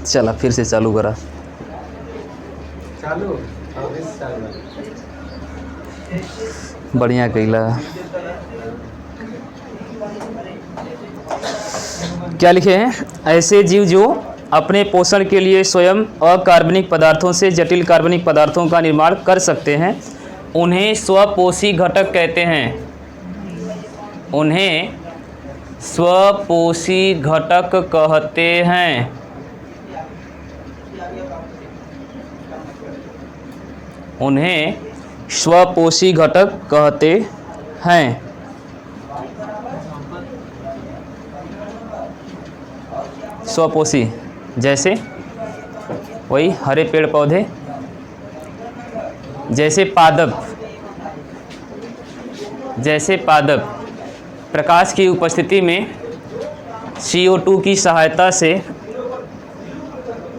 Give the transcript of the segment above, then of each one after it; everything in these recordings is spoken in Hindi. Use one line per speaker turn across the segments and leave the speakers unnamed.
चला फिर से चालू करा।
चालू
बढ़िया कैला। क्या लिखे हैं? ऐसे जीव जो अपने पोषण के लिए स्वयं अकार्बनिक पदार्थों से जटिल कार्बनिक पदार्थों का निर्माण कर सकते हैं उन्हें स्वपोषी घटक कहते हैं। उन्हें स्वपोषी घटक कहते हैं। उन्हें स्वपोषी घटक कहते हैं। स्वपोषी जैसे वही हरे पेड़ पौधे, जैसे पादप, प्रकाश की उपस्थिति में CO2 की सहायता से,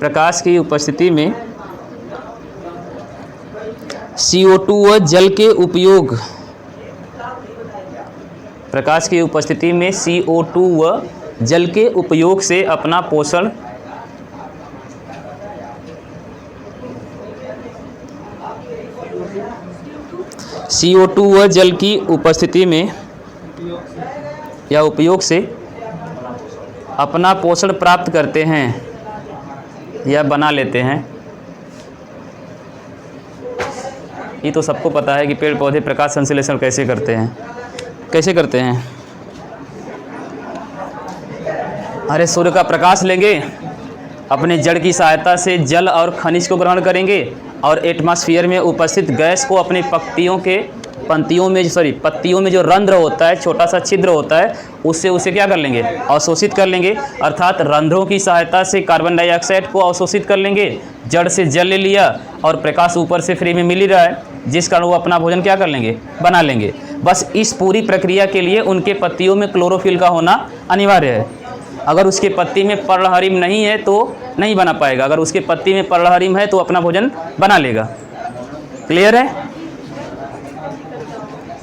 प्रकाश की उपस्थिति में CO2 व जल के उपयोग, प्रकाश की उपस्थिति में CO2 व जल के उपयोग से अपना पोषण CO2 व जल की उपस्थिति में या उपयोग से अपना पोषण प्राप्त करते हैं या बना लेते हैं। ये तो सबको पता है कि पेड़ पौधे प्रकाश संश्लेषण कैसे करते हैं। कैसे करते हैं? अरे सूर्य का प्रकाश लेंगे, अपने जड़ की सहायता से जल और खनिज को ग्रहण करेंगे और एटमॉस्फेयर में उपस्थित गैस को अपने पत्तियों में जो रंध्र होता है, छोटा सा छिद्र होता है, उससे उसे क्या कर लेंगे? अवशोषित कर लेंगे। अर्थात रंध्रों की सहायता से कार्बन डाइऑक्साइड को अवशोषित कर लेंगे। जड़ से जल ले लिया और प्रकाश ऊपर से फ्री में मिल ही रहा है, जिस कारण वो अपना भोजन क्या कर लेंगे? बना लेंगे। बस इस पूरी प्रक्रिया के लिए उनके पत्तियों में क्लोरोफिल का होना अनिवार्य है। अगर उसके पत्ती में पर्णहरिम नहीं है तो नहीं बना पाएगा। अगर उसके पत्ती में पर्णहरिम है तो अपना भोजन बना लेगा। क्लियर है?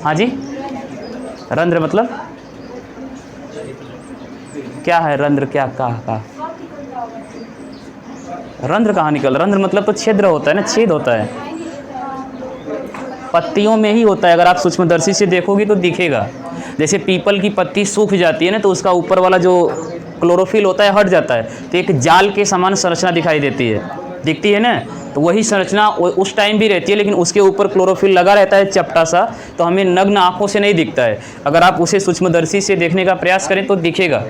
हाँ जी। रंध्र मतलब क्या है? रंध्र क्या कहा? रंध्र कहाँ निकल? रंध्र मतलब तो छिद्र होता है ना, छेद होता है। पत्तियों में ही होता है। अगर आप सूक्ष्मदर्शी से देखोगे तो दिखेगा। जैसे पीपल की पत्ती सूख जाती है ना, तो उसका ऊपर वाला जो क्लोरोफिल होता है हट जाता है, तो एक जाल के समान संरचना दिखाई दिखती है ना। तो वही संरचना उस टाइम भी रहती है, लेकिन उसके ऊपर क्लोरोफिल लगा रहता है चपटा सा, तो हमें नग्न आँखों से नहीं दिखता है। अगर आप उसे सूक्ष्मदर्शी से देखने का प्रयास करें तो दिखेगा।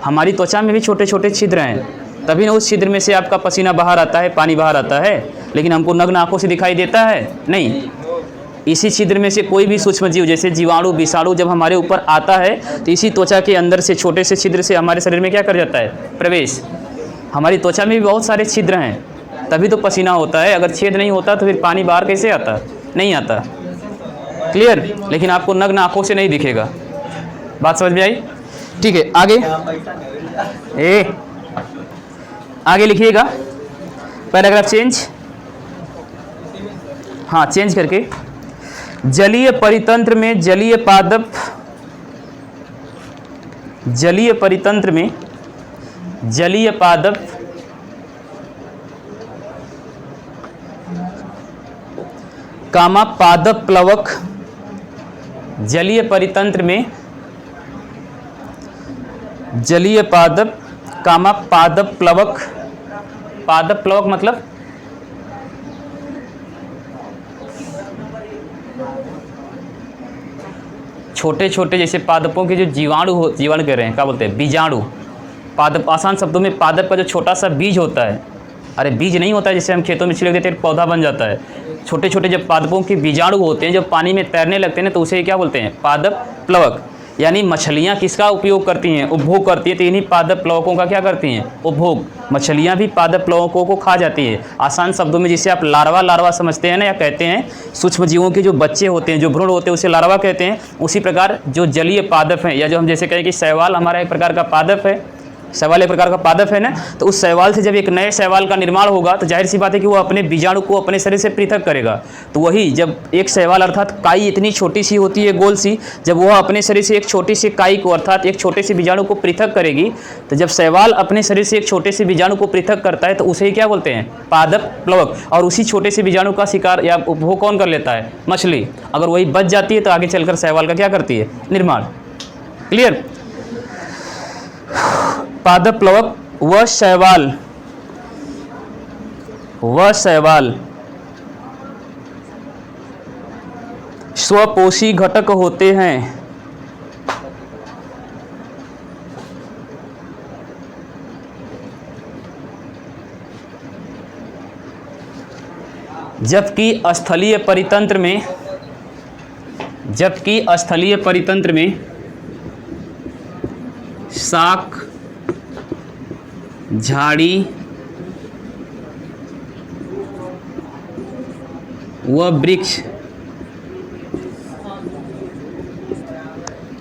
हमारी त्वचा में भी छोटे छोटे छिद्र हैं, तभी ना उस छिद्र में से आपका पसीना बाहर आता है, पानी बाहर आता है, लेकिन हमको नग्न आँखों से दिखाई देता है नहीं। इसी छिद्र में से कोई भी सूक्ष्म जीव जैसे जीवाणु, विषाणु जब हमारे ऊपर आता है तो इसी त्वचा के अंदर से छोटे से छिद्र से हमारे शरीर में क्या कर जाता है? प्रवेश। हमारी त्वचा में भी बहुत सारे छिद्र हैं, तभी तो पसीना होता है। अगर छेद नहीं होता तो फिर पानी बाहर कैसे आता? नहीं आता। क्लियर? लेकिन आपको नग्न आँखों से नहीं दिखेगा। बात समझ में आई? ठीक है, आगे लिखिएगा। पैराग्राफ चेंज, हाँ चेंज करके। जलीय परितंत्र में जलीय पादप कामा पादप प्लवक, जलीय परितंत्र में जलीय पादप कामा पादप प्लवक। पादप प्लवक मतलब छोटे छोटे जैसे पादपों के जो जीवाणु कह रहे हैं, क्या बोलते हैं? बीजाणु। पादप, आसान शब्दों में पादप का जो छोटा सा बीज होता है, अरे बीज नहीं होता है जैसे हम खेतों में छिड़क देते हैं पौधा बन जाता है। छोटे छोटे जब पादपों के बीजाणु होते हैं, जब पानी में तैरने लगते हैं ना, तो उसे क्या बोलते हैं? पादप प्लवक। यानी मछलियाँ किसका उपयोग करती हैं? उपभोग करती हैं। तो इन्हीं पादप प्लवकों का क्या करती हैं? उपभोग। मछलियाँ भी पादप प्लवकों को खा जाती है। आसान शब्दों में जिसे आप लार्वा समझते हैं ना, या कहते हैं सूक्ष्म जीवों के जो बच्चे होते हैं, जो भ्रूण होते हैं, उसे लार्वा कहते हैं। उसी प्रकार जो जलीय पादप हैं, या जो हम जैसे कहें कि शैवाल हमारा एक प्रकार का पादप है, शैवाल एक प्रकार का पादप है ना, तो उस शैवाल से जब एक नए शैवाल का निर्माण होगा तो जाहिर सी बात है कि वो अपने बीजाणु को अपने शरीर से पृथक करेगा। तो वही जब एक शैवाल अर्थात काई इतनी छोटी सी होती है, गोल सी, जब वह अपने शरीर से एक छोटी सी काई को अर्थात एक छोटे से बीजाणु को पृथक करेगी, तो जब शैवाल अपने शरीर से एक छोटे से बीजाणु को पृथक करता है तो उसे ही क्या बोलते हैं? पादप प्लवक। और उसी छोटे से बीजाणु का शिकार या उपभोग कौन कर लेता है? मछली। अगर वही बच जाती है तो आगे चलकर शैवाल का क्या करती है? निर्माण। क्लियर? पादप प्लवक व शैवाल स्वपोषी घटक होते हैं। जबकि स्थलीय परितंत्र में शाक, झाड़ी व वृक्ष,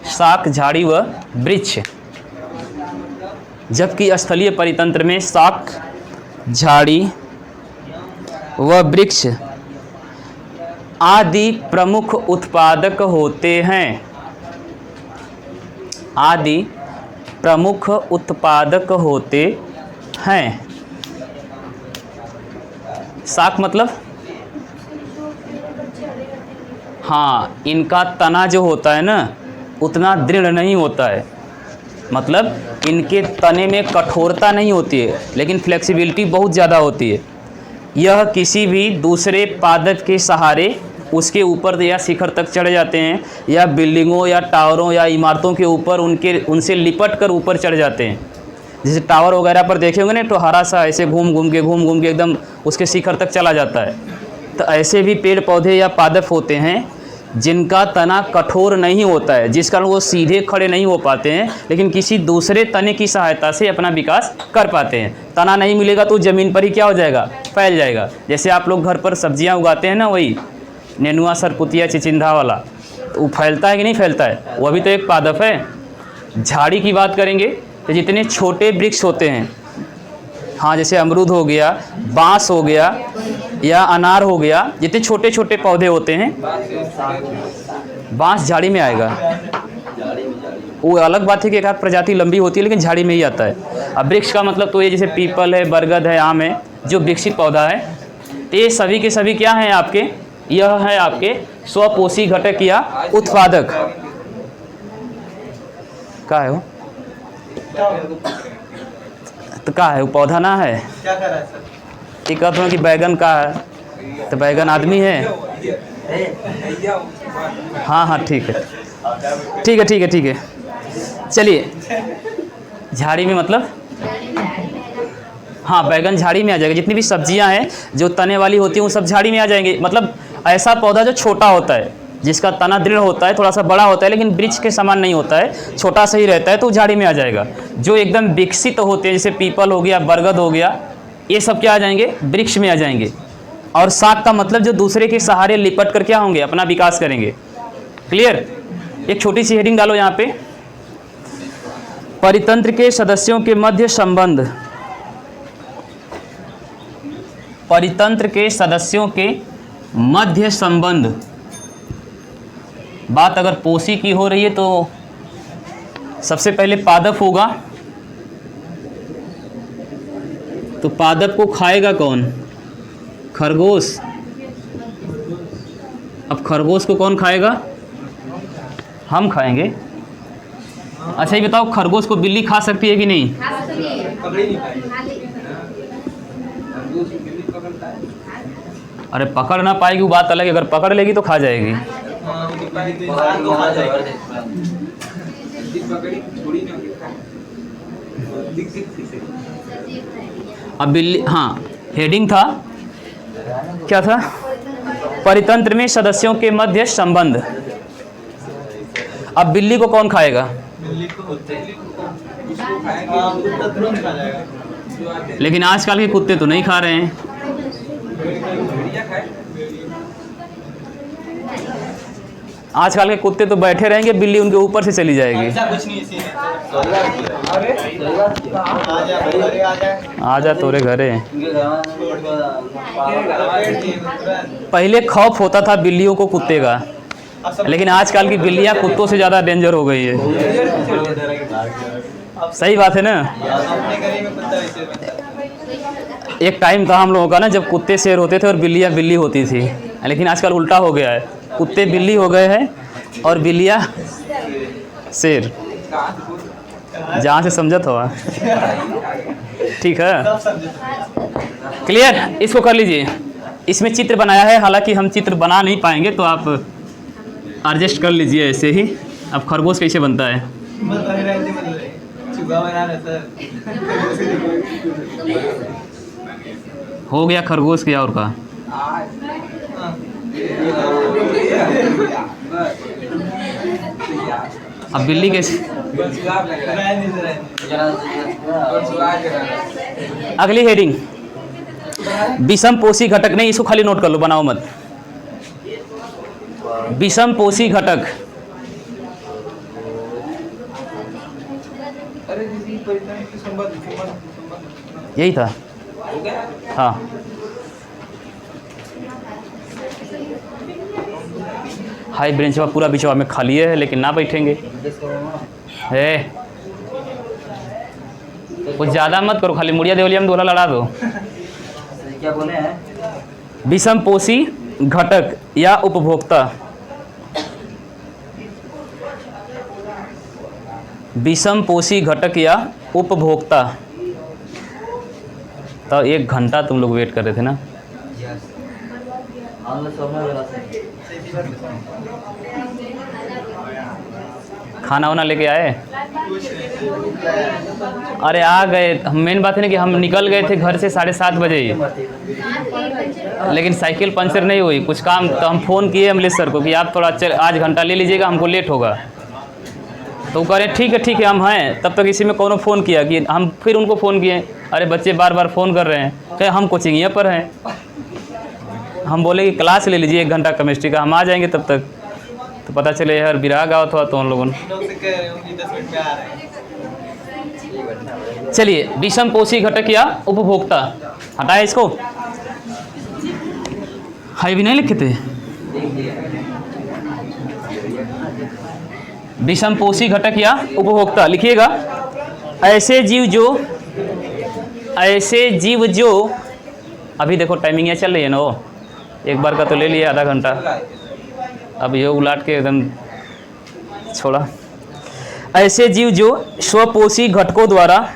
शाक, झाड़ी व वृक्ष, जबकि स्थलीय परितंत्र में शाक, झाड़ी व वृक्ष आदि प्रमुख उत्पादक होते हैं। आदि प्रमुख उत्पादक होते हैं। शाक मतलब हाँ, इनका तना जो होता है ना उतना दृढ़ नहीं होता है, मतलब इनके तने में कठोरता नहीं होती है लेकिन फ्लेक्सिबिलिटी बहुत ज़्यादा होती है। यह किसी भी दूसरे पादप के सहारे उसके ऊपर या शिखर तक चढ़ जाते हैं, या बिल्डिंगों या टावरों या इमारतों के ऊपर उनसे लिपट कर ऊपर चढ़ जाते हैं। जैसे टावर वगैरह पर देखे होंगे ना, तो हरा सा ऐसे घूम घूम के एकदम उसके शिखर तक चला जाता है। तो ऐसे भी पेड़ पौधे या पादप होते हैं जिनका तना कठोर नहीं होता है, जिस कारण वो सीधे खड़े नहीं हो पाते हैं, लेकिन किसी दूसरे तने की सहायता से अपना विकास कर पाते हैं। तना नहीं मिलेगा तो ज़मीन पर ही क्या हो जाएगा? फैल जाएगा। जैसे आप लोग घर पर सब्जियां उगाते हैं ना, वही नेनुआ, सरपुतिया, चिचिंधा वाला, तो वो फैलता है कि नहीं फैलता है? वह भी तो एक पादप है। झाड़ी की बात करेंगे तो जितने छोटे वृक्ष होते हैं, हाँ, जैसे अमरूद हो गया, बांस हो गया या अनार हो गया, जितने छोटे छोटे पौधे होते हैं, बांस झाड़ी में आएगा। वो अलग बात है कि एक आध प्रजाति लंबी होती है लेकिन झाड़ी में ही आता है। अब वृक्ष का मतलब तो ये जैसे पीपल है, बरगद है, आम है, जो विकसित पौधा है, तो ये सभी के सभी क्या हैं आपके? यह है आपके स्वपोषी घटक या उत्पादक। क्या है वो? तो क्या है वो? पौधा ना है? क्या कर रहा है सर? ठीक कहते हैं कि बैगन का है, तो बैगन आदमी है। हाँ हाँ, ठीक है ठीक है ठीक है ठीक है। चलिए, झाड़ी में मतलब हाँ, बैगन झाड़ी में आ जाएगा। जितनी भी सब्जियां हैं जो तने वाली होती हैं वो सब झाड़ी में आ जाएंगे। मतलब ऐसा पौधा जो छोटा होता है, जिसका तना दृढ़ होता है, थोड़ा सा बड़ा होता है लेकिन वृक्ष के समान नहीं होता है, छोटा सा ही रहता है, तो झाड़ी में आ जाएगा। जो एकदम विकसित होते हैं जैसे पीपल हो गया, बरगद हो गया, ये सब क्या आ जाएंगे? वृक्ष में आ जाएंगे। और शाक का मतलब जो दूसरे के सहारे लिपट कर क्या होंगे? अपना विकास करेंगे। क्लियर? एक छोटी सी हेडिंग डालो यहाँ पे, परितंत्र के सदस्यों के मध्य संबंध। परितंत्र के सदस्यों के मध्य संबंध। बात अगर पोषी की हो रही है तो सबसे पहले पादप होगा, तो पादप को खाएगा कौन? खरगोश। अब खरगोश को कौन खाएगा? हम खाएंगे। अच्छा ये बताओ, खरगोश को बिल्ली खा सकती है कि नहीं? अरे पकड़ ना पाएगी वो बात अलग है, अगर पकड़ लेगी तो खा जाएगी। अब बिल्ली, हाँ, हेडिंग था क्या था? परितंत्र में सदस्यों के मध्य संबंध। अब बिल्ली को कौन खाएगा? लेकिन आजकल के कुत्ते तो नहीं खा रहे हैं। आजकल के कुत्ते तो बैठे रहेंगे, बिल्ली उनके ऊपर से चली जाएगी।
ऐसा कुछ नहीं है।
आजा तोरे घरे। पहले खौफ होता था बिल्लियों को कुत्ते का, लेकिन आजकल की बिल्लियां कुत्तों से ज़्यादा डेंजर हो गई है। सही बात है ना। एक टाइम था हम लोगों का ना, जब कुत्ते शेर होते थे और बिल्लियां बिल्ली होती थी, लेकिन आजकल उल्टा हो गया है, कुत्ते बिल्ली हो गए हैं और बिल्लियां शेर। जहाँ से समझत हो। ठीक है, क्लियर। इसको कर लीजिए। इसमें चित्र बनाया है, हालांकि हम चित्र बना नहीं पाएंगे, तो आप एडजस्ट कर लीजिए ऐसे ही। अब खरगोश कैसे बनता है? हो गया खरगोश क्या और का। अब बिल्ली कैसे? अगली हेडिंग विषम पोषी घटक। नहीं, इसको खाली नोट कर लो, बनाओ मत। विषम पोषी घटक। यही था। हाँ, हाई ब्रेंच में पूरा बिचवा में खाली है, लेकिन ना बैठेंगे। है कुछ ज़्यादा मत करो, खाली मुड़िया देवलिया में दोहरा लड़ा दो।
क्या बोले हैं?
विषम पोषी घटक या उपभोक्ता। विषम पोषी घटक या उपभोक्ता। तो 1 घंटा तुम लोग वेट कर रहे थे ना। खाना वाना लेके आए? अरे आ गए। मेन बात है ना कि हम निकल गए थे घर से 7:30 बजे ही, लेकिन साइकिल पंचर नहीं हुई, कुछ काम। तो हम फ़ोन किए अमलेश सर को कि आप थोड़ा आज घंटा ले लीजिएगा, हमको लेट होगा। तो कह रहे ठीक है हम हैं। तब तक इसी में कौन फ़ोन किया कि हम फिर उनको फ़ोन किए, अरे बच्चे बार बार फ़ोन कर रहे हैं, कहे हम कोचिंग पर हैं। हम बोले कि क्लास ले लीजिए 1 घंटा केमिस्ट्री का, हम आ जाएंगे तब तक। तो पता चले यार विराग आओ था तो हम लोगों ने। चलिए, विषम पोषी घटक या उपभोक्ता। हटाए इसको, हाई भी नहीं लिखे थे। विषम पोषी घटक या उपभोक्ता लिखिएगा। ऐसे जीव जो अभी देखो टाइमिंग चल रही है ना, वो एक बार का तो ले लिया आधा घंटा, अब ये उलाट के एकदम छोड़ा। ऐसे जीव जो स्वपोषी घटकों द्वारा,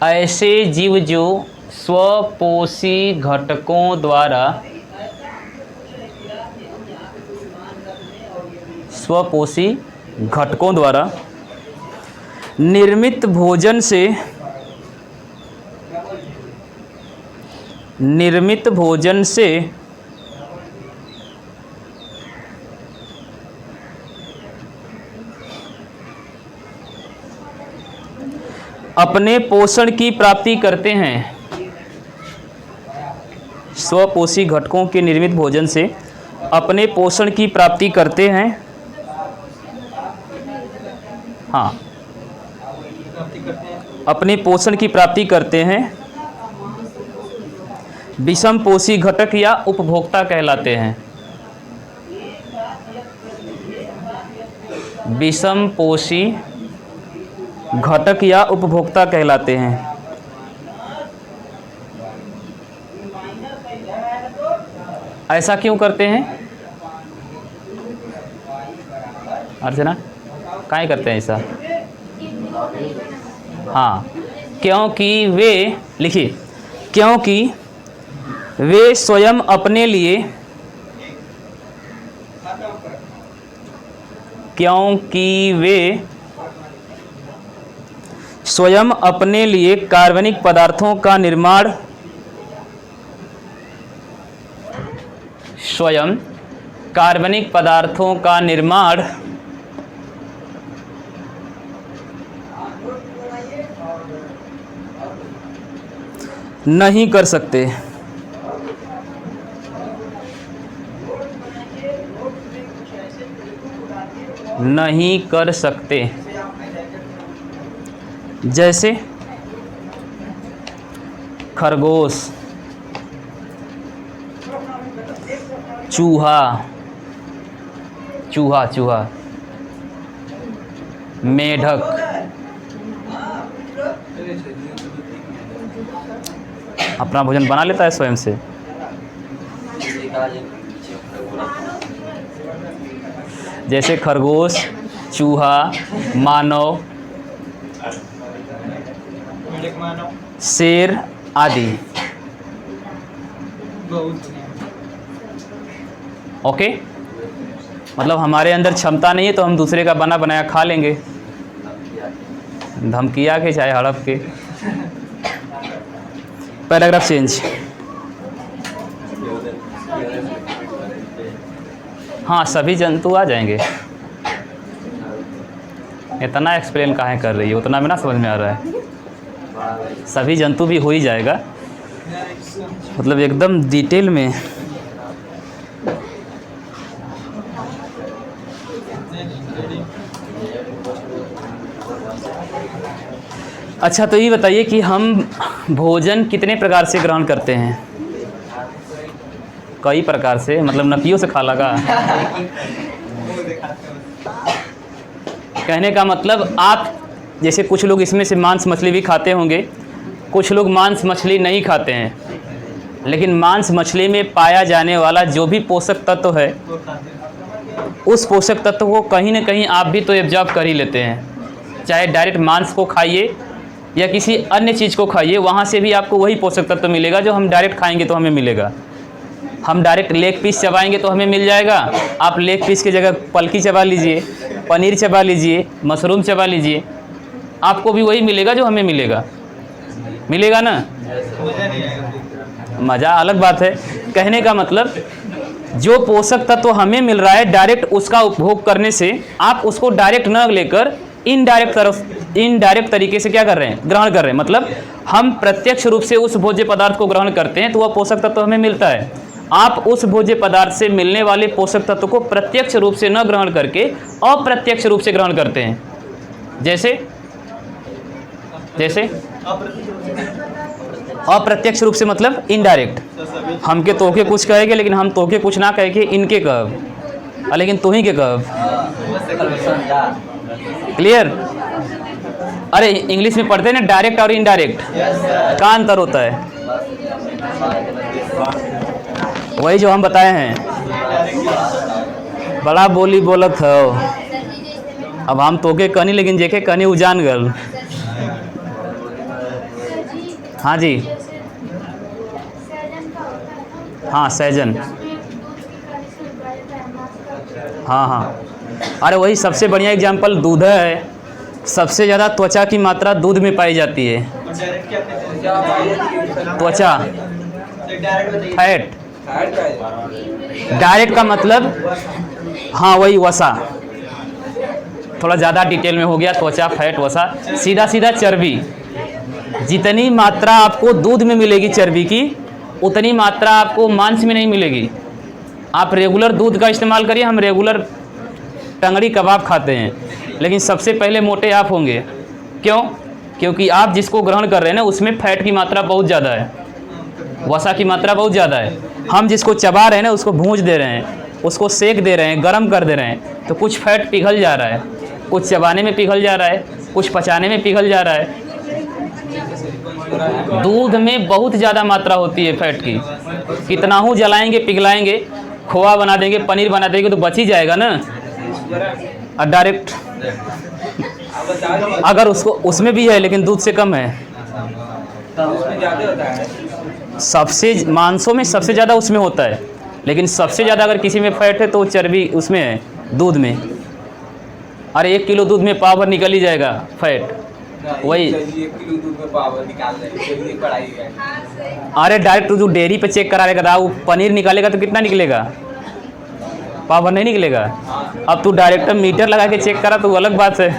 ऐसे जीव जो स्वपोषी घटकों द्वारा, स्वपोषी घटकों द्वारा निर्मित भोजन से अपने पोषण की प्राप्ति करते हैं। स्वपोषी घटकों के निर्मित भोजन से अपने पोषण की प्राप्ति करते हैं। हाँ, अपने पोषण की प्राप्ति करते हैं। विषम पोषी घटक या उपभोक्ता कहलाते हैं। विषम पोषी घटक या उपभोक्ता कहलाते हैं। ऐसा क्यों करते हैं अर्चना? काहे करते हैं ऐसा? हाँ, क्योंकि वे, लिखिए, क्योंकि वे स्वयं अपने लिए, क्योंकि वे स्वयं अपने लिए कार्बनिक पदार्थों का निर्माण, स्वयं कार्बनिक पदार्थों का निर्माण नहीं कर सकते। नहीं कर सकते। जैसे खरगोश, चूहा, चूहा चूहा, मेढक, अपना भोजन बना लेता है स्वयं से। जैसे खरगोश, चूहा, मानव, शेर आदि। ओके, मतलब हमारे अंदर क्षमता नहीं है तो हम दूसरे का बना बनाया खा लेंगे, धमकिया के चाहे हड़प के। Paragraph change. हाँ, सभी जंतु आ जाएंगे। इतना एक्सप्लेन काहे कर रही है, उतना में ना समझ में आ रहा है। सभी जंतु भी हो ही जाएगा, मतलब एकदम डिटेल में। अच्छा, तो ये बताइए कि हम भोजन कितने प्रकार से ग्रहण करते हैं? कई प्रकार से, मतलब नपियों से खा लगा। कहने का मतलब आप जैसे कुछ लोग इसमें से मांस मछली भी खाते होंगे, कुछ लोग मांस मछली नहीं खाते हैं, लेकिन मांस मछली में पाया जाने वाला जो भी पोषक तत्व है, उस पोषक तत्व को कहीं ना कहीं आप भी तो एब्जॉर्ब कर ही लेते हैं। चाहे डायरेक्ट मांस को खाइए या किसी अन्य चीज़ को खाइए, वहाँ से भी आपको वही पोषक तत्व मिलेगा जो हम डायरेक्ट खाएंगे तो हमें मिलेगा। हम डायरेक्ट लेग पीस चबाएंगे तो हमें मिल जाएगा, आप लेग पीस की जगह पलकी चबा लीजिए, पनीर चबा लीजिए, मशरूम चबा लीजिए, आपको भी वही मिलेगा जो हमें मिलेगा। मिलेगा ना? मज़ा अलग बात है। कहने का मतलब जो पोषक तत्व हमें मिल रहा है डायरेक्ट उसका उपभोग करने से आप उसको डायरेक्ट न लेकर इनडायरेक्ट तरीके से क्या कर रहे हैं? ग्रहण कर रहे हैं। मतलब हम प्रत्यक्ष रूप से उस भोज्य पदार्थ को ग्रहण करते हैं तो वह पोषक तत्व हमें मिलता है। आप उस भोज्य पदार्थ से मिलने वाले पोषक तत्व को प्रत्यक्ष रूप से न ग्रहण करके अप्रत्यक्ष रूप से ग्रहण करते हैं। जैसे अप्रत्यक्ष रूप से मतलब इनडायरेक्ट। हमके तोके कुछ कहेंगे लेकिन हम तोके कुछ ना कह के इनके कब, लेकिन तू ही के कब। क्लियर? अरे इंग्लिश में पढ़ते हैं ना डायरेक्ट और इनडायरेक्ट, का अंतर होता है? वही जो हम बताए हैं। बड़ा बोली बोलत हो। अब हम तोके कहनी लेकिन जेके कहनी उजान गल। हाँ जी, हाँ सहजन, हाँ हाँ। अरे वही सबसे बढ़िया एग्जाम्पल दूध है। सबसे ज़्यादा त्वचा की मात्रा दूध में पाई जाती है। त्वचा, फैट। डायरेक्ट का मतलब हाँ वही वसा, थोड़ा ज़्यादा डिटेल में हो गया। त्वचा, फैट, वसा। सीधा सीधा चर्बी। जितनी मात्रा आपको दूध में मिलेगी चर्बी की, उतनी मात्रा आपको मांस में नहीं मिलेगी। आप रेगुलर दूध का इस्तेमाल करिए। हम रेगुलर टंगड़ी कबाब खाते हैं, लेकिन सबसे पहले मोटे आप होंगे। क्यों? क्योंकि आप जिसको ग्रहण कर रहे हैं ना उसमें फैट की मात्रा बहुत ज़्यादा है, वसा की मात्रा बहुत ज़्यादा है। हम जिसको चबा रहे हैं ना उसको भूंज दे रहे हैं, उसको सेक दे रहे हैं, गरम कर दे रहे हैं, तो कुछ फैट पिघल जा रहा है। कुछ चबाने में पिघल जा रहा है, कुछ पचाने में पिघल जा रहा है। दूध में बहुत ज़्यादा मात्रा होती है फैट की। कितना हूँ जलाएंगे, पिघलाएंगे, खोआ बना देंगे, पनीर बना देंगे तो बच ही जाएगा ना। और डायरेक्ट अगर उसको उसमें भी है लेकिन दूध से कम है। सबसे मांसों में सबसे ज़्यादा उसमें होता है, लेकिन सबसे ज़्यादा अगर किसी में फैट है तो चर्बी उसमें है, दूध में। अरे 1 किलो दूध में पाव भर निकल ही जाएगा फैट। वही
1 किलो दूध में पाव भर निकाल देंगे, कढ़ाई है।
अरे डायरेक्ट जो डेयरी पे चेक करा लेगा, वो पनीर निकालेगा तो कितना निकलेगा? पाव भर नहीं निकलेगा। अब तू डायरेक्ट मीटर लगा के चेक करा तो अलग बात है।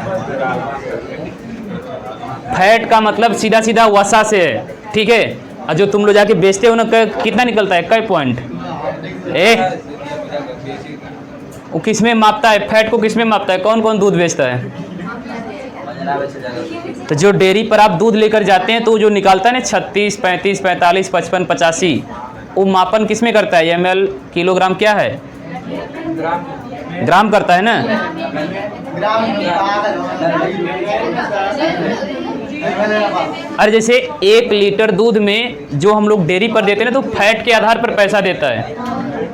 फैट का मतलब सीधा सीधा वसा से है, ठीक है। और जो तुम लोग जाके बेचते हो ना, कितना निकलता है? कई पॉइंट वो किस में मापता है, फैट को किस में मापता है, कौन कौन दूध बेचता है? तो जो डेयरी पर आप दूध लेकर जाते हैं तो जो निकालता है ना 36, 35, 45, 55, 85, वो मापन किस में करता है? ml, किलोग्राम क्या है? ग्राम करता है ना। अरे जैसे 1 लीटर दूध में जो हम लोग डेयरी पर देते हैं ना तो फैट के आधार पर पैसा देता है,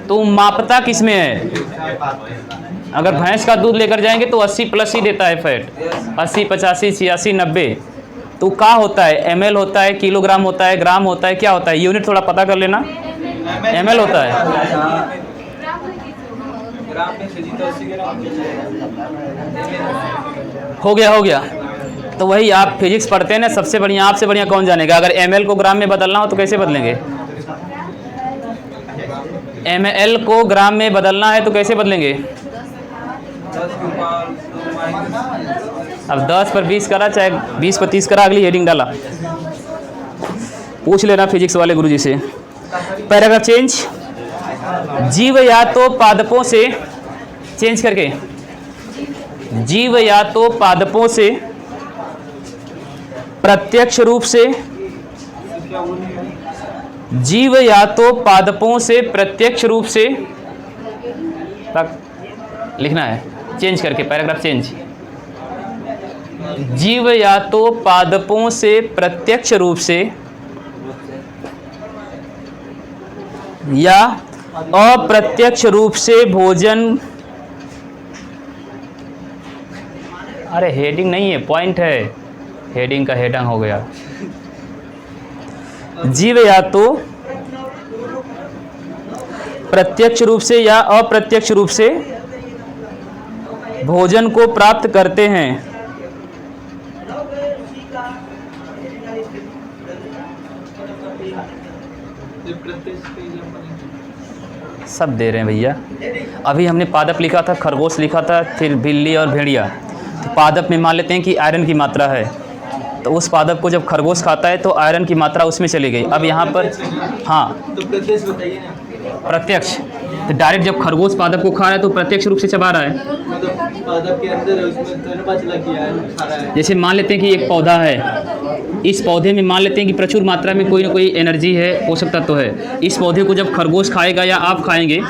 तो मापता किस में है? अगर भैंस का दूध लेकर जाएंगे तो 80+ ही देता है फैट, 80, 85, 86, 90। तो क्या होता है? ml होता है, किलोग्राम होता है, ग्राम होता है, क्या होता है? यूनिट थोड़ा पता कर लेना। ml होता है। हो गया। तो वही आप फिजिक्स पढ़ते हैं ना, सबसे बढ़िया, आपसे बढ़िया कौन जानेगा? अगर ml को ग्राम में बदलना हो तो कैसे बदलेंगे? ml को ग्राम में बदलना है तो कैसे बदलेंगे? अब 10 पर 20 करा, चाहे 20 पर 30 करा, अगली हेडिंग डाला। पूछ लेना फिजिक्स वाले गुरुजी से। Paragraph change. जीव या तो पादपों से, चेंज करके, जीव या तो पादपों से प्रत्यक्ष रूप से, जीव या तो पादपों से प्रत्यक्ष रूप से, लिखना है चेंज करके, पैराग्राफ चेंज। जीव या तो पादपों से प्रत्यक्ष रूप से या अप्रत्यक्ष रूप से भोजन, अरे हेडिंग नहीं है, पॉइंट है, हेडिंग का हेडंग हो गया। जीव या तो प्रत्यक्ष रूप से या अप्रत्यक्ष रूप से भोजन को प्राप्त करते हैं। सब दे रहे हैं भैया। अभी हमने पादप लिखा था, खरगोश लिखा था, फिर बिल्ली और भेड़िया। तो पादप में मान लेते हैं कि आयरन की मात्रा है, तो उस पादप को जब खरगोश खाता है तो आयरन की मात्रा उसमें चली गई। अब यहाँ पर हाँ,
तो प्रत्यक्ष बताइए ना।
प्रत्यक्ष तो डायरेक्ट जब खरगोश पादप को खा रहा है तो प्रत्यक्ष रूप से चबा रहा है।
मतलब पादप के अंदर उसमें तो पता चला कि यार खा रहा है।
जैसे मान लेते हैं कि एक पौधा है, इस पौधे में मान लेते हैं कि प्रचुर मात्रा में कोई ना कोई एनर्जी है, पोषक तत्व है। इस पौधे को जब खरगोश खाएगा या आप खाएंगे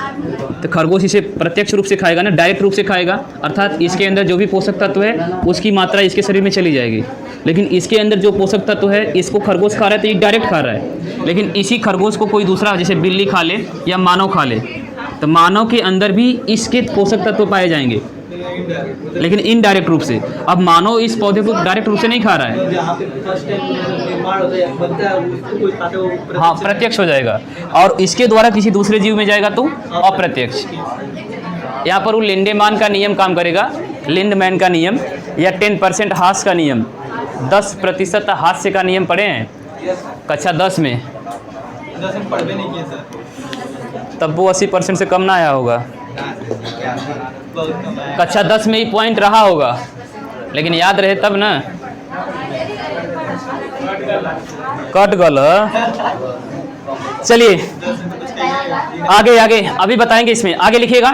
तो खरगोश इसे प्रत्यक्ष रूप से खाएगा ना, डायरेक्ट रूप से खाएगा, अर्थात इसके अंदर जो भी पोषक तत्व है उसकी मात्रा इसके शरीर में चली जाएगी। लेकिन इसके अंदर जो पोषक तत्व है इसको खरगोश खा रहा है तो ये डायरेक्ट खा रहा है। लेकिन इसी खरगोश को कोई दूसरा जैसे बिल्ली खा ले या मानव खा ले तो मानव के अंदर भी इसके पोषक तत्व पाए जाएंगे, लेकिन इनडायरेक्ट रूप से। अब मानव इस पौधे को डायरेक्ट रूप से नहीं खा रहा है,
जहाँ पे फर्स्ट टाइम निर्माण होता है बनता है उसको कोई खाता है वो
हाँ प्रत्यक्ष हो जाएगा, और इसके द्वारा किसी दूसरे जीव में जाएगा तो अप्रत्यक्ष। यहाँ पर वो लिंडेमान का नियम काम करेगा, लिंडमैन का नियम या 10% हास्य का नियम, 10% हास्य का नियम पढ़े हैं कक्षा 10 में,
पढ़ भी नहीं किए सर।
तब वो 80% से कम ना आया होगा। कक्षा 10 में ही पॉइंट रहा होगा, लेकिन याद रहे तब ना। कट गल। चलिए आगे अभी बताएंगे, इसमें आगे लिखिएगा,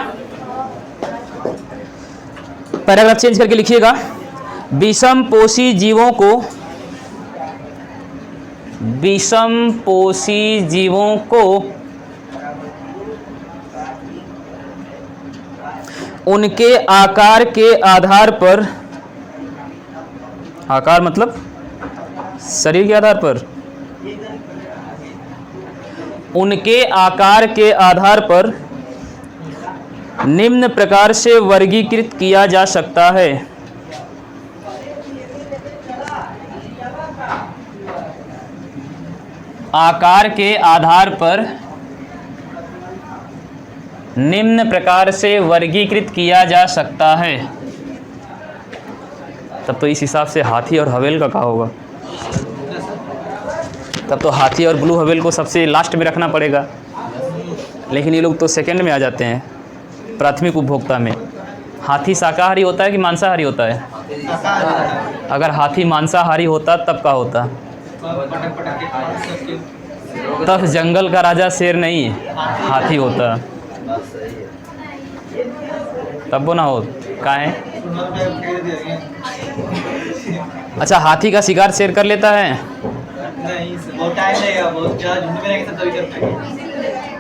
पैराग्राफ चेंज करके लिखिएगा। विषमपोषी जीवों को उनके आकार के आधार पर, आकार मतलब शरीर के आधार पर, उनके आकार के आधार पर निम्न प्रकार से वर्गीकृत किया जा सकता है। आकार के आधार पर निम्न प्रकार से वर्गीकृत किया जा सकता है। तब तो इस हिसाब से हाथी और हवेल का क्या होगा? तब तो हाथी और ब्लू हवेल को सबसे लास्ट में रखना पड़ेगा, लेकिन ये लोग तो सेकंड में आ जाते हैं प्राथमिक उपभोक्ता में। हाथी शाकाहारी होता है कि मांसाहारी होता है? अगर हाथी मांसाहारी होता तब क्या होता? तब जंगल का राजा शेर नहीं हाथी होता। तब वो ना हो का है। अच्छा, हाथी का शिकार शेर कर लेता है?
नहीं, बहुत टाइम लगेगा, बहुत ज़्यादा झुंड में रहेंगे तब तभी कर पाएंगे,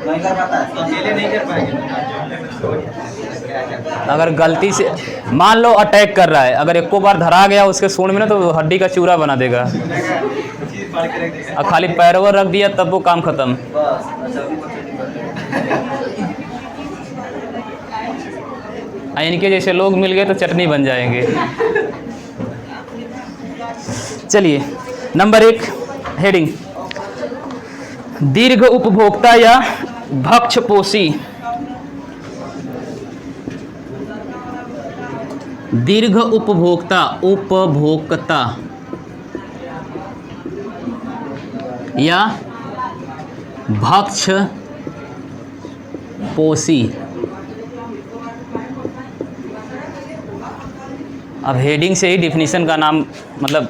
नहीं कर पाता है, तो अकेले नहीं कर पाएंगे।
अगर गलती से मान लो अटैक कर रहा है, अगर एको बार धरा गया उसके सूंड में ना तो हड्डी का चूरा बना देगा।
चीज़ फाड़ के रख देगा।
और खाली पैरवा रख दिया तब वो काम खत्म।
बस, अच्छा भी पता
इनके जैसे लोग मिल गए तो चटनी बन जाएंगे। चलिए, नंबर 1 हेडिंग, दीर्घ उपभोक्ता या भक्षपोषी। दीर्घ उपभोक्ता, उपभोक्ता या भक्षपोषी। अब हेडिंग से ही डिफिनीशन का नाम मतलब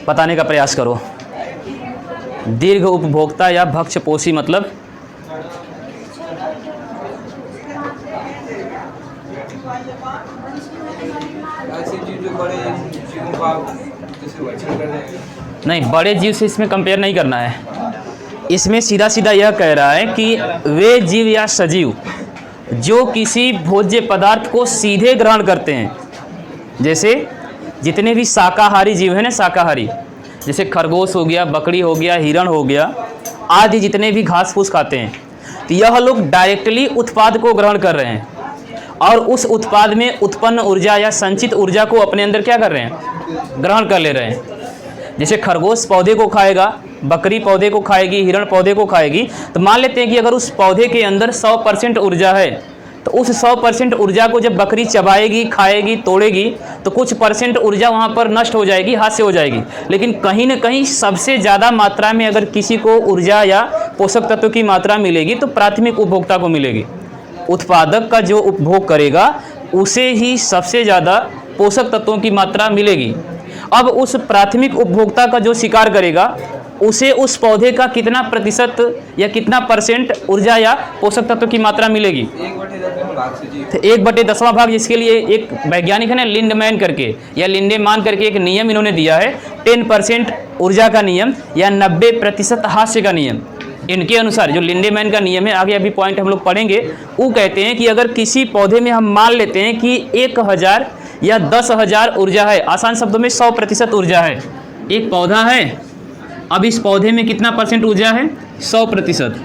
बताने का प्रयास करो। दीर्घ उपभोक्ता या भक्षपोषी मतलब
ऐसी चीज़ जो बड़े चीज़ों को आप जैसे भक्षण कर देंगे।
नहीं, बड़े जीव से इसमें कंपेयर नहीं करना है। इसमें सीधा सीधा यह कह रहा है कि वे जीव या सजीव जो किसी भोज्य पदार्थ को सीधे ग्रहण करते हैं, जैसे जितने भी शाकाहारी जीव हैं ना, शाकाहारी जैसे खरगोश हो गया, बकरी हो गया, हिरण हो गया आदि, जितने भी घास फूस खाते हैं, तो यह लोग डायरेक्टली उत्पाद को ग्रहण कर रहे हैं और उस उत्पाद में उत्पन्न ऊर्जा या संचित ऊर्जा को अपने अंदर क्या कर रहे हैं, ग्रहण कर ले रहे हैं। जैसे खरगोश पौधे को खाएगा, बकरी पौधे को खाएगी, हिरण पौधे को खाएगी, तो मान लेते हैं कि अगर उस पौधे के अंदर 100% ऊर्जा है, तो उस 100% ऊर्जा को जब बकरी चबाएगी, खाएगी, तोड़ेगी, तो कुछ परसेंट ऊर्जा वहाँ पर नष्ट हो जाएगी, हाथ से हो जाएगी। लेकिन कहीं ना कहीं सबसे ज़्यादा मात्रा में अगर किसी को ऊर्जा या पोषक तत्व की मात्रा मिलेगी तो प्राथमिक उपभोक्ता को मिलेगी। उत्पादक का जो उपभोग करेगा उसे ही सबसे ज़्यादा पोषक तत्वों की मात्रा मिलेगी। अब उस प्राथमिक उपभोक्ता का जो शिकार करेगा उसे उस पौधे का कितना प्रतिशत या कितना परसेंट ऊर्जा या पोषक तत्व की मात्रा मिलेगी?
1/10 भाग से जी।
1/10वां भाग। जिसके लिए एक वैज्ञानिक है ना, लिंडमैन करके या लिंडेमान करके एक नियम इन्होंने दिया है, 10% ऊर्जा का नियम या 90% हास्य का नियम। इनके अनुसार जो लिंडेमैन का नियम है, आगे अभी पॉइंट हम लोग पढ़ेंगे, वो कहते हैं कि अगर किसी पौधे में हम मान लेते हैं कि 1000 या 10,000 ऊर्जा है, आसान शब्दों में 100% ऊर्जा है, एक पौधा है, अब इस पौधे में कितना परसेंट ऊर्जा है? 100%।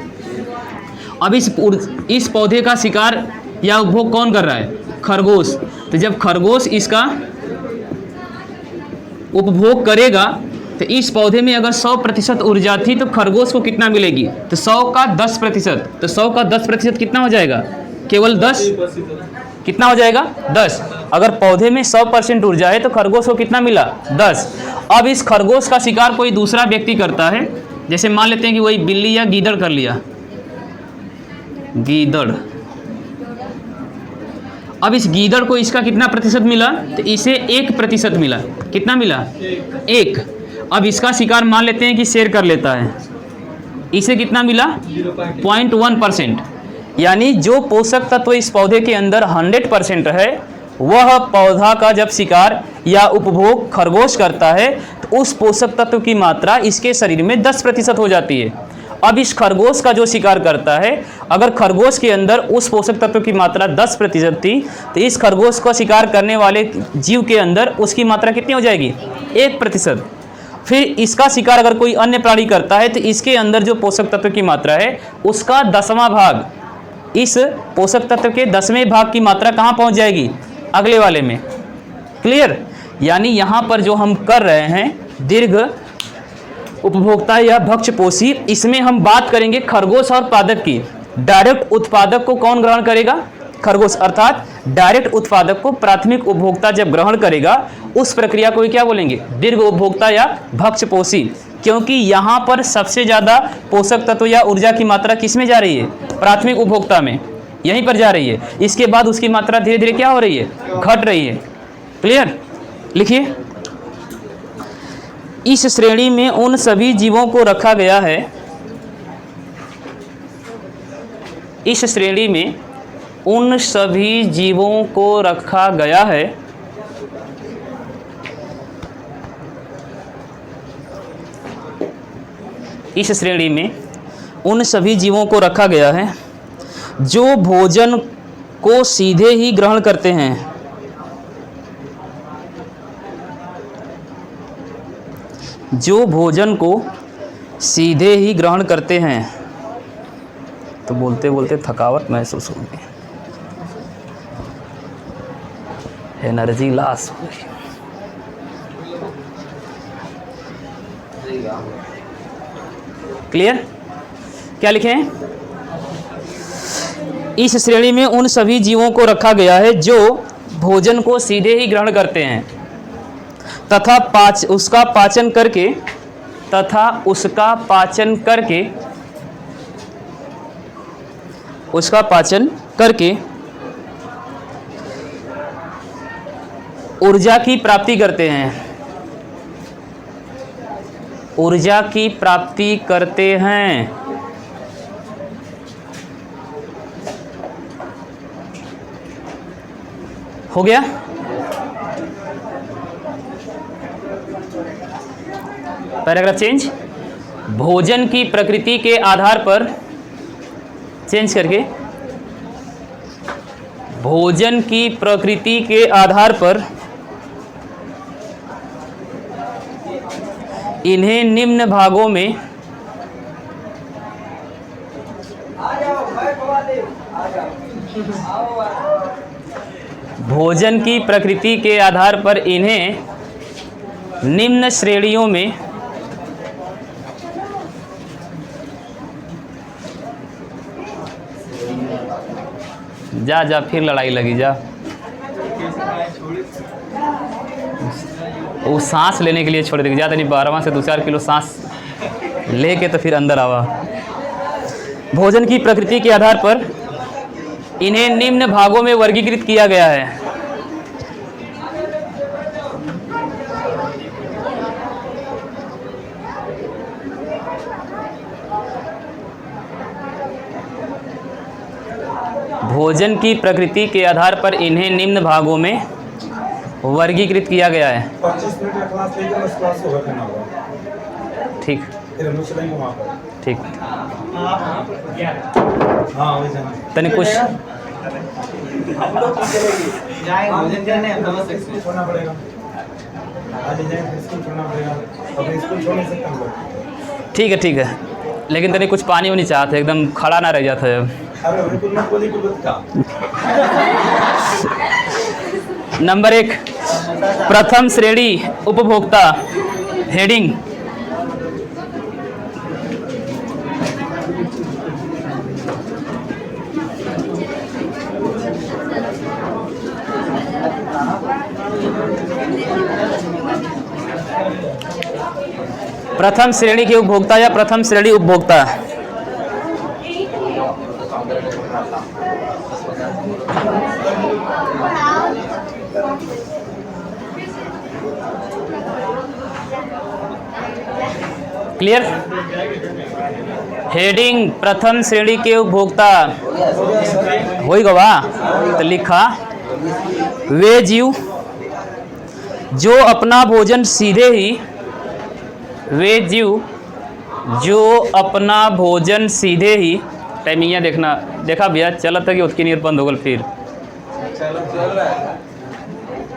अब इस पौधे का शिकार या उपभोग कौन कर रहा है? खरगोश। तो जब खरगोश इसका उपभोग करेगा तो इस पौधे में अगर 100% ऊर्जा थी तो खरगोश को कितना मिलेगी? तो 100 का 10%। तो 100 का 10% कितना हो जाएगा? केवल 10। कितना हो जाएगा? 10। अगर पौधे में 100% ऊर्जा है तो खरगोश को कितना मिला? 10। अब इस खरगोश का शिकार कोई दूसरा व्यक्ति करता है, जैसे मान लेते हैं कि वही बिल्ली या गीदड़ कर लिया, गीदड़। अब इस गीदड़ को इसका कितना प्रतिशत मिला? तो इसे 1% मिला। कितना मिला? 1। अब इसका शिकार मान लेते हैं कि शेर कर लेता है, इसे कितना मिला? 0.1%। यानी जो पोषक तत्व इस पौधे के अंदर 100% है, वह पौधा का जब शिकार या उपभोग खरगोश करता है तो उस पोषक तत्व की मात्रा इसके शरीर में 10% हो जाती है। अब इस खरगोश का जो शिकार करता है, अगर खरगोश के अंदर उस पोषक तत्व की मात्रा 10% थी तो इस खरगोश का शिकार करने वाले जीव के अंदर उसकी मात्रा कितनी हो जाएगी? 1%। फिर इसका शिकार अगर कोई अन्य प्राणी करता है तो इसके अंदर जो पोषक तत्व की मात्रा है उसका 10वां भाग, इस पोषक तत्व के 10वें भाग की मात्रा कहाँ पहुँच जाएगी? अगले वाले में। क्लियर? यानी यहाँ पर जो हम कर रहे हैं दीर्घ उपभोक्ता या भक्षपोषी, इसमें हम बात करेंगे खरगोश और पादप की। डायरेक्ट उत्पादक को कौन ग्रहण करेगा? खरगोश। अर्थात डायरेक्ट उत्पादक को प्राथमिक उपभोक्ता जब ग्रहण करेगा उस प्रक्रिया को क्या बोलेंगे? दीर्घ उपभोक्ता या भक्षपोषी। क्योंकि यहाँ पर सबसे ज़्यादा पोषक तत्व या ऊर्जा की मात्रा किस में जा रही है? प्राथमिक उपभोक्ता में, यहीं पर जा रही है। इसके बाद उसकी मात्रा धीरे धीरे क्या हो रही है? घट रही है। क्लियर? लिखिए, इस श्रेणी में उन सभी जीवों को रखा गया है, इस श्रेणी में उन सभी जीवों को रखा गया है इस श्रेणी में उन सभी जीवों को रखा गया है जो भोजन को सीधे ही ग्रहण करते हैं। जो भोजन को सीधे ही ग्रहण करते हैं। तो बोलते बोलते थकावट महसूस होगी, एनर्जी लॉस होगी। क्लियर? क्या लिखे हैं? इस श्रेणी में उन सभी जीवों को रखा गया है जो भोजन को सीधे ही ग्रहण करते हैं तथा उसका पाचन करके ऊर्जा की प्राप्ति करते हैं। ऊर्जा की प्राप्ति करते हैं। हो गया? Paragraph change. भोजन की प्रकृति के आधार पर चेंज करके, भोजन की प्रकृति के आधार पर इन्हें निम्न भागों में भोजन की प्रकृति के आधार पर इन्हें निम्न श्रेणियों में जा फिर लड़ाई लगी जा। वो सांस लेने के लिए छोड़ देगी, ज़्यादा नहीं 12वां से 2-4 किलो सांस लेके तो फिर अंदर आवा। भोजन की प्रकृति के आधार पर इन्हें निम्न भागों में वर्गीकृत किया गया है। भोजन की प्रकृति के आधार पर इन्हें निम्न भागों में वर्गीकृत किया गया है।
25 मिनट का क्लास लेकर उस क्लास को करना होगा।
ठीक,
फिर हम लोग चलेंगे वहाँ पर।
ठीक।
हाँ वही जाना।
तने कुछ
हम लोग जाएंगे भोजन करने, हम समझ सकते हैं।
छोड़ना पड़ेगा। आज जाएंगे फिर स्कूल छोड़ना पड़ेगा। अब स्कूल छोड़ नहीं सकते हम लोग।
ठीक है, लेकिन तने कुछ पानी नहीं चाहते, एकदम खड़ा ना रह जाता है।
अरे बिल्कुल मत बोली का।
नंबर 1, प्रथम श्रेणी उपभोक्ता। हेडिंग प्रथम श्रेणी के उपभोक्ता या प्रथम श्रेणी उपभोक्ता। क्लियर? हेडिंग प्रथम श्रेणी के उपभोक्ता हो गवा। तो लिखा वे जीव जो अपना भोजन सीधे ही टाइमिंग देखा भैया चला था कि उसकी नीर बंद हो गल। फिर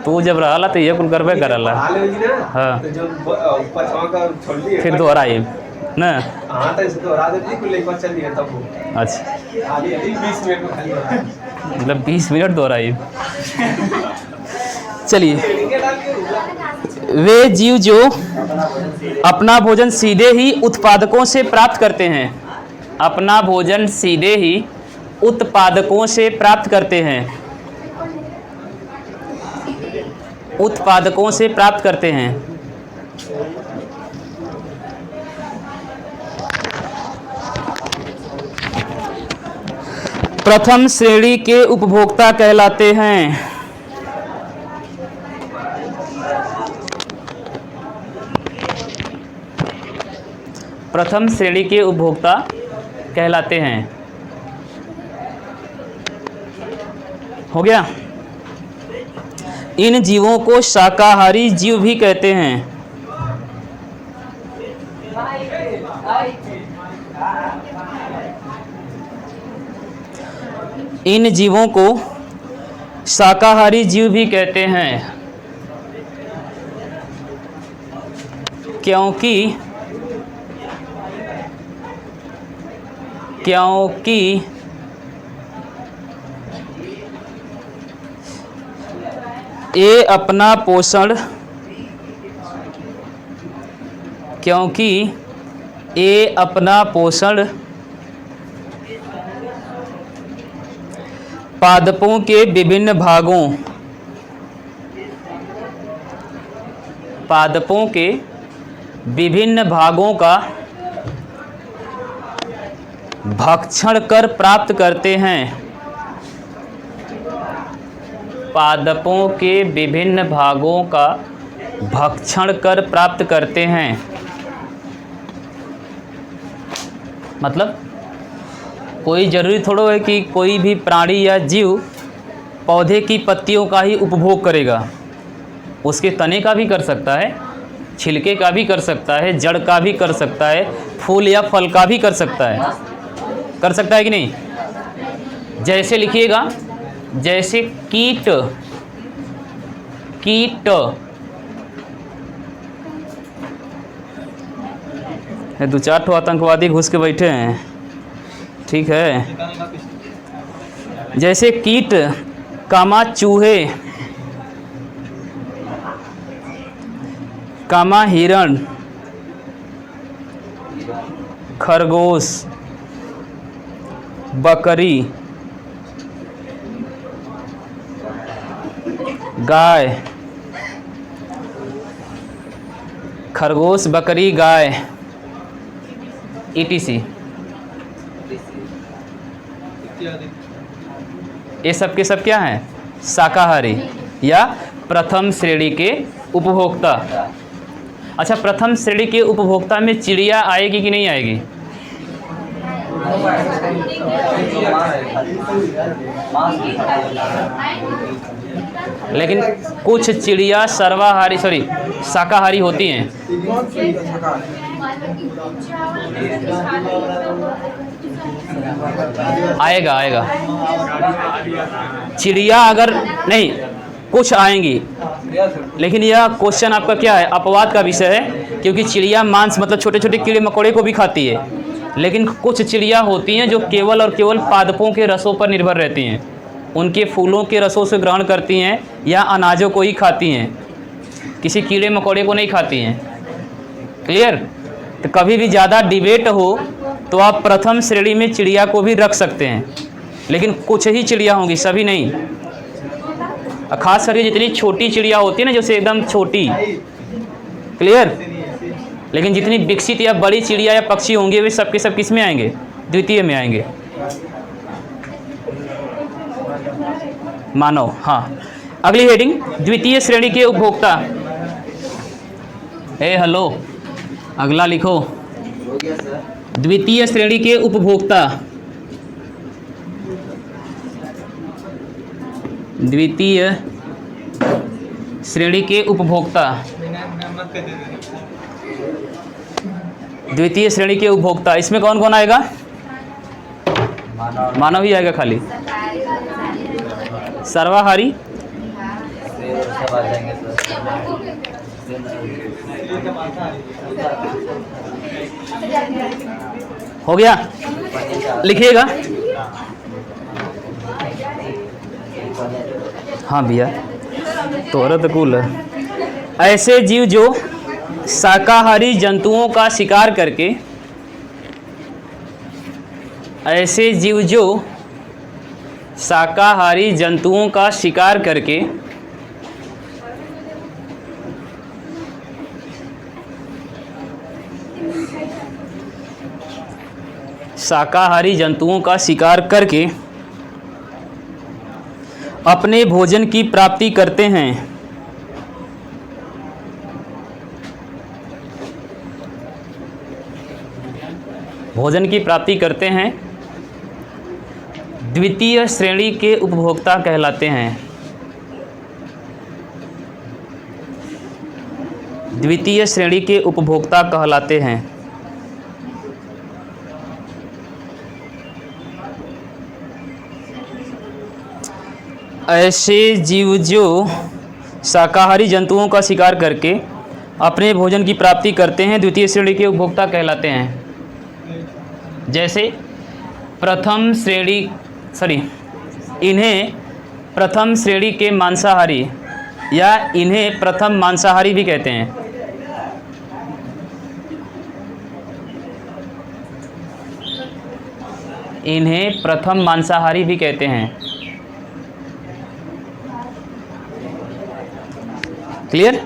तू जब रहा तो ये कुल करबे करला। हाँ फिर दोहराई ना। अच्छा मतलब 20 मिनट दोहराई। चलिए, वे जीव जो अपना भोजन सीधे ही उत्पादकों से प्राप्त करते हैं। अपना भोजन सीधे ही उत्पादकों से प्राप्त करते हैं। उत्पादकों से प्राप्त करते हैं। प्रथम श्रेणी के उपभोक्ता कहलाते हैं। प्रथम श्रेणी के उपभोक्ता कहलाते हैं। हो गया। इन जीवों को शाकाहारी जीव भी कहते हैं। इन जीवों को शाकाहारी जीव भी कहते हैं क्योंकि ये अपना पोषण पादपों के विभिन्न भागों का भक्षण कर प्राप्त करते हैं। पादपों के विभिन्न भागों का भक्षण कर प्राप्त करते हैं। मतलब कोई ज़रूरी थोड़ा है कि कोई भी प्राणी या जीव पौधे की पत्तियों का ही उपभोग करेगा। उसके तने का भी कर सकता है, छिलके का भी कर सकता है, जड़ का भी कर सकता है, फूल या फल का भी कर सकता है कि नहीं। जैसे लिखिएगा, जैसे कीट दो चार ठो आतंकवादी घुस के बैठे हैं, ठीक है। जैसे कीट, कामा चूहे, कामा हिरण, खरगोश, बकरी, गाय, खरगोश, बकरी, गाय, ETC, ये सब के सब क्या हैं? शाकाहारी या प्रथम श्रेणी के उपभोक्ता। अच्छा, प्रथम श्रेणी के उपभोक्ता में चिड़िया आएगी कि नहीं आएगी? लेकिन कुछ चिड़िया शाकाहारी होती हैं। आएगा चिड़िया अगर नहीं, कुछ आएंगी, लेकिन यह क्वेश्चन आपका क्या है? अपवाद का विषय है, क्योंकि चिड़िया मांस मतलब छोटे छोटे कीड़े मकोड़े को भी खाती है। लेकिन कुछ चिड़िया होती हैं जो केवल और केवल पादपों के रसों पर निर्भर रहती हैं, उनके फूलों के रसों से ग्रहण करती हैं या अनाजों को ही खाती हैं, किसी कीड़े मकोड़े को नहीं खाती हैं। क्लियर? तो कभी भी ज़्यादा डिबेट हो तो आप प्रथम श्रेणी में चिड़िया को भी रख सकते हैं, लेकिन कुछ ही चिड़िया होंगी, सभी नहीं। खास करके जितनी छोटी चिड़िया होती है ना, जैसे एकदम छोटी, क्लियर। लेकिन जितनी विकसित या बड़ी चिड़िया या पक्षी होंगे वे सबके सब किस में आएंगे? द्वितीय में आएंगे। मानव, हाँ। अगली हेडिंग, द्वितीय श्रेणी के उपभोक्ता। हेलो, अगला लिखो, द्वितीय श्रेणी के उपभोक्ता। द्वितीय श्रेणी के उपभोक्ता, द्वितीय श्रेणी के उपभोक्ता, इसमें कौन कौन आएगा? मानव ही आएगा खाली। सर्वाहारी, हो गया, लिखिएगा। हाँ भैया, तोरा तो कूल है। ऐसे जीव जो शाकाहारी जंतुओं का शिकार करके, ऐसे जीव जो शाकाहारी जंतुओं का शिकार करके अपने भोजन की प्राप्ति करते हैं। द्वितीय श्रेणी के उपभोक्ता कहलाते हैं। द्वितीय श्रेणी के उपभोक्ता कहलाते हैं। ऐसे जीव जो शाकाहारी जंतुओं का शिकार करके अपने भोजन की प्राप्ति करते हैं द्वितीय श्रेणी के उपभोक्ता कहलाते हैं। जैसे इन्हें प्रथम श्रेणी के मांसाहारी या इन्हें प्रथम मांसाहारी भी कहते हैं। इन्हें प्रथम मांसाहारी भी कहते हैं। क्लियर?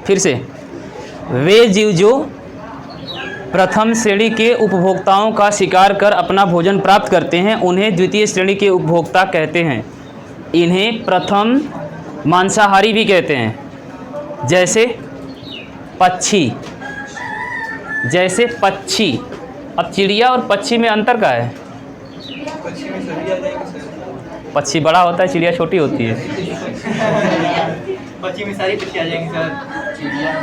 फिर से, वे जीव जो प्रथम श्रेणी के उपभोक्ताओं का शिकार कर अपना भोजन प्राप्त करते हैं उन्हें द्वितीय श्रेणी के उपभोक्ता कहते हैं। इन्हें प्रथम मांसाहारी भी कहते हैं। जैसे पक्षी। अब चिड़िया और पक्षी में अंतर क्या है?
पक्षी में सभी आ जाएंगे सर।
पक्षी बड़ा होता है, चिड़िया छोटी होती है।
पक्षी में सारी पक्षी आ जाएंगी सर। चिड़िया में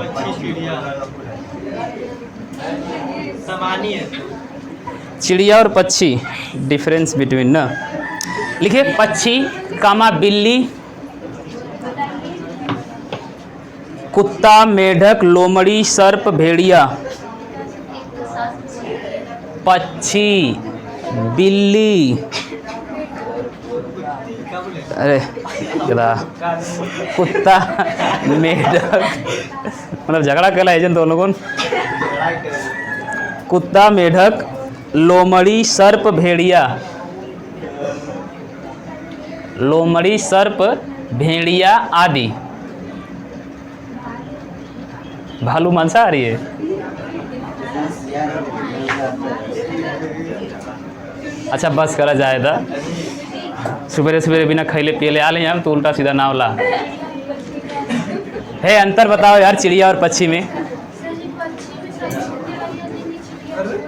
पक्षी चिड़िया सामान्य है।
चिड़िया और पक्षी डिफरेंस बिटवीन ना लिखिए। पक्षी कामा बिल्ली, कुत्ता, मेढक, लोमड़ी, सर्प, भेड़िया। पक्षी, बिल्ली, अरे गधा, कुत्ता, मेढक, मतलब झगड़ा कला एजेंट दोनों को। कुत्ता, मेढक, लोमड़ी, सर्प, भेड़िया। लोमड़ी, सर्प, भेड़िया आदि। भालू मांसाहारी है। अच्छा बस करा जाए था, सुबह सुबह बिना खैले पियले आ ले हम तो उल्टा सीधा नावला है। अंतर बताओ यार चिड़िया और पक्षी में।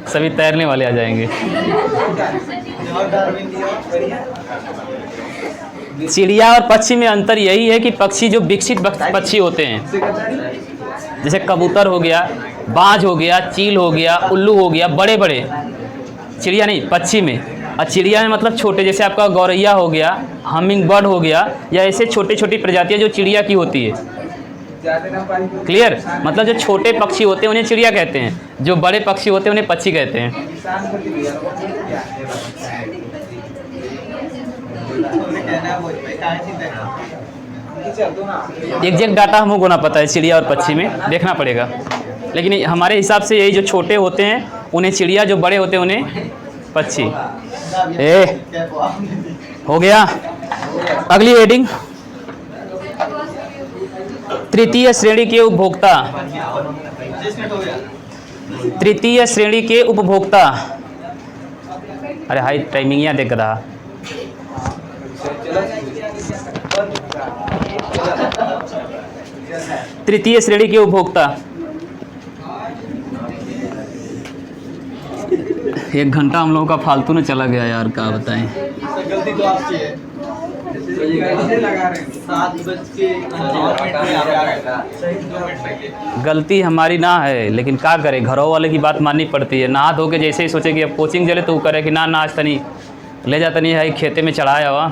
सभी तैरने वाले आ जाएंगे। चिड़िया और पक्षी में अंतर यही है कि पक्षी जो विकसित पक्षी होते हैं, जैसे कबूतर हो गया, बाज हो गया, चील हो गया, उल्लू हो गया, बड़े बड़े। चिड़िया नहीं, पक्षी में। और चिड़िया में मतलब छोटे, जैसे आपका गौरैया हो गया, हमिंग बर्ड हो गया, या ऐसे छोटी छोटी प्रजातियां जो चिड़िया की होती है। क्लियर? मतलब जो छोटे पक्षी होते हैं उन्हें चिड़िया कहते हैं, जो बड़े पक्षी होते हैं उन्हें पक्षी कहते हैं। एग्जैक्ट डाटा हमको को ना पता है चिड़िया और पक्षी में, देखना पड़ेगा। लेकिन हमारे हिसाब से यही जो छोटे होते हैं उन्हें चिड़िया, जो बड़े होते हैं उन्हें पक्षी। हो गया। अगली हेडिंग, तृतीय श्रेणी के उपभोक्ता। तृतीय श्रेणी के उपभोक्ता। अरे हाई टाइमिंग यहाँ देख रहा। तृतीय श्रेणी के उपभोक्ता। 1 घंटा हम लोगों का फालतू में चला गया यार, क्या बताएं।
गलती तो आपकी है। 7
गलती हमारी ना है, लेकिन क्या करें, घरों वाले की बात माननी पड़ती है। नहा धो के जैसे ही सोचे कि अब कोचिंग चले तो वो करे कि ना आज तनी ले जाता नहीं है, खेते में चढ़ाया हुआ,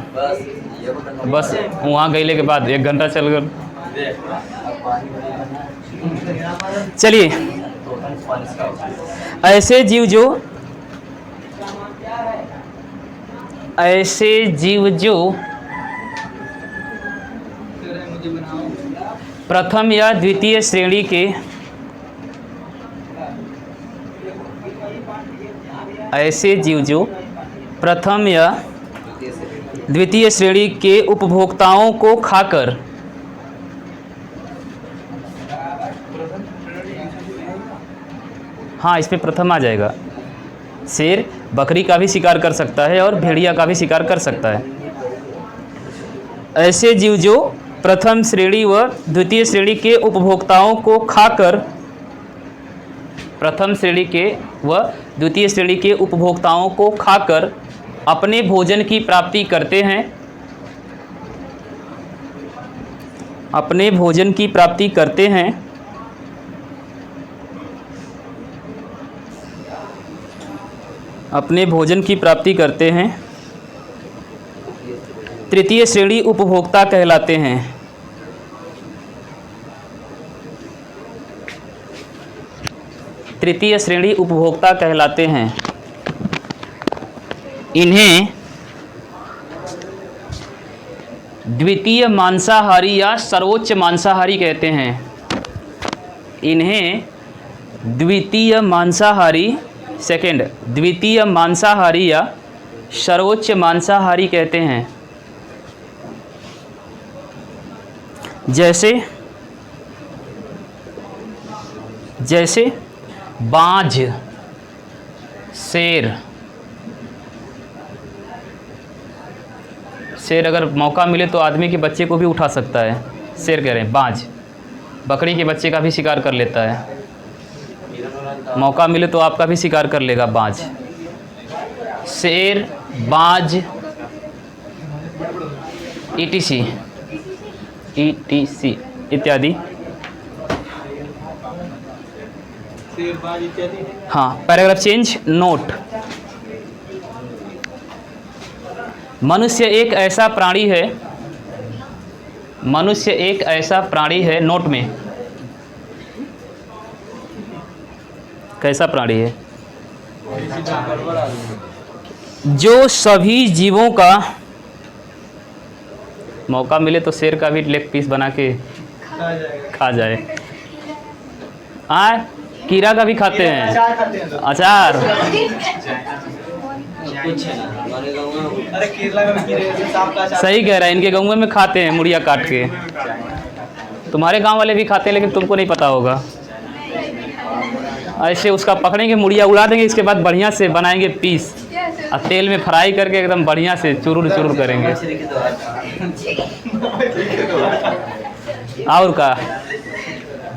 बस वहाँ गईले के बाद 1 घंटा चल गया। चलिए, ऐसे जीव जो प्रथम या द्वितीय श्रेणी के प्रथम या द्वितीय श्रेणी के उपभोक्ताओं को खाकर हाँ इस पे प्रथम आ जाएगा। शेर बकरी का भी शिकार कर सकता है और भेड़िया का भी शिकार कर सकता है। ऐसे जीव जो प्रथम श्रेणी व द्वितीय श्रेणी के उपभोक्ताओं को खाकर प्रथम श्रेणी के व द्वितीय श्रेणी के उपभोक्ताओं को खाकर अपने भोजन की प्राप्ति करते हैं, अपने भोजन की प्राप्ति करते हैं, अपने भोजन की प्राप्ति करते हैं, तृतीय श्रेणी उपभोक्ता कहलाते हैं। तृतीय श्रेणी उपभोक्ता कहलाते हैं। इन्हें द्वितीय मांसाहारी या सर्वोच्च मांसाहारी कहते हैं। इन्हें द्वितीय मांसाहारी द्वितीय मांसाहारी या सर्वोच्च मांसाहारी कहते हैं। जैसे बाज, शेर अगर मौका मिले तो आदमी के बच्चे को भी उठा सकता है। शेर कह रहे हैं, बाज बकरी के बच्चे का भी शिकार कर लेता है। मौका मिले तो आपका भी शिकार कर लेगा बाज। शेर, बाज, ETC इत्यादि। हाँ, पैराग्राफ चेंज। नोट, मनुष्य एक ऐसा प्राणी है, मनुष्य एक ऐसा प्राणी है, नोट में कैसा प्राणी है, जो सभी जीवों का, मौका मिले तो शेर का भी लेग पीस बना के खा जाए। कीड़ा का भी खाते हैं, अचार।
अरे केरला का भी कीड़े, सांप का अचार।
सही कह रहा है, इनके गाँव में खाते हैं मुड़िया काट के। तुम्हारे गांव वाले भी खाते हैं लेकिन तुमको नहीं पता होगा। ऐसे उसका पकड़ेंगे, मुड़िया उड़ा देंगे, इसके बाद बढ़िया से बनाएंगे पीस और तेल में फ्राई करके एकदम बढ़िया से चुरुर चुरुर करेंगे। और का,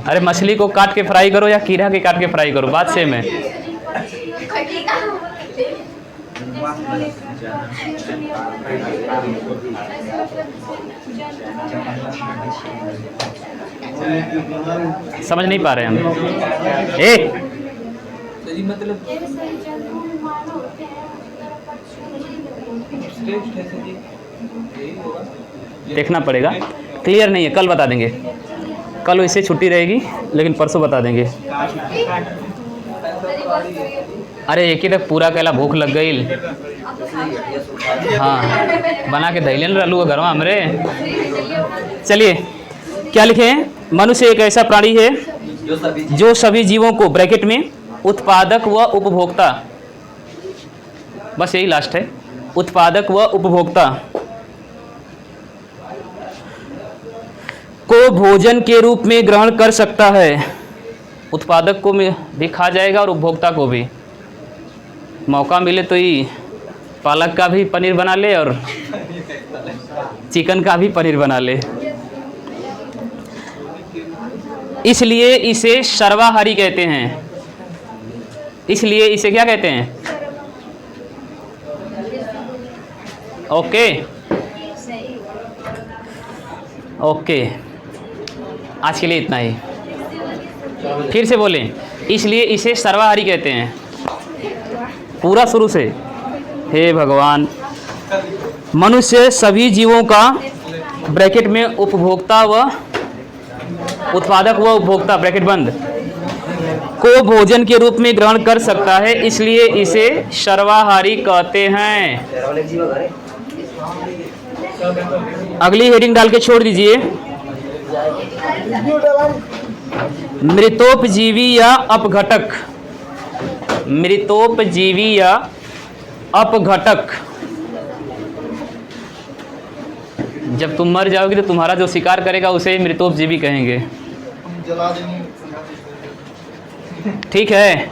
अरे मछली को काट के फ्राई करो या कीड़ा के काट के फ्राई करो, बात सेम है। समझ नहीं पा रहे हम।
मतलब
देखना पड़ेगा, क्लियर नहीं है, कल बता देंगे। कल वैसे छुट्टी रहेगी लेकिन परसों बता देंगे। अरे एक ही तक पूरा कहला भूख लग गई। हाँ, बना के धैले न रहलू घर में हमरे। चलिए क्या लिखे हैं, मनुष्य एक ऐसा प्राणी है जो सभी जीवों को, ब्रैकेट में, उत्पादक व उपभोक्ता, बस यही लास्ट है, उत्पादक व उपभोक्ता को भोजन के रूप में ग्रहण कर सकता है। उत्पादक को भी खा जाएगा और उपभोक्ता को भी। मौका मिले तो ये पालक का भी पनीर बना ले और चिकन का भी पनीर बना ले। इसलिए इसे सर्वाहारी कहते हैं। इसलिए इसे क्या कहते हैं? ओके ओके, आज के लिए इतना ही। फिर से बोलें, इसलिए इसे सर्वाहारी कहते हैं। पूरा शुरू से। हे भगवान, मनुष्य सभी जीवों का, ब्रैकेट में उपभोक्ता व उत्पादक व उपभोक्ता, ब्रैकेट बंद, को भोजन के रूप में ग्रहण कर सकता है, इसलिए इसे सर्वाहारी कहते हैं। अगली हेडिंग डाल के छोड़ दीजिए, मृतोपजीवी या अपघटक। मृतोपजीवी या अपघटक। जब तुम मर जाओगे तो तुम्हारा जो शिकार करेगा उसे मृतोपजीवी कहेंगे। ठीक है।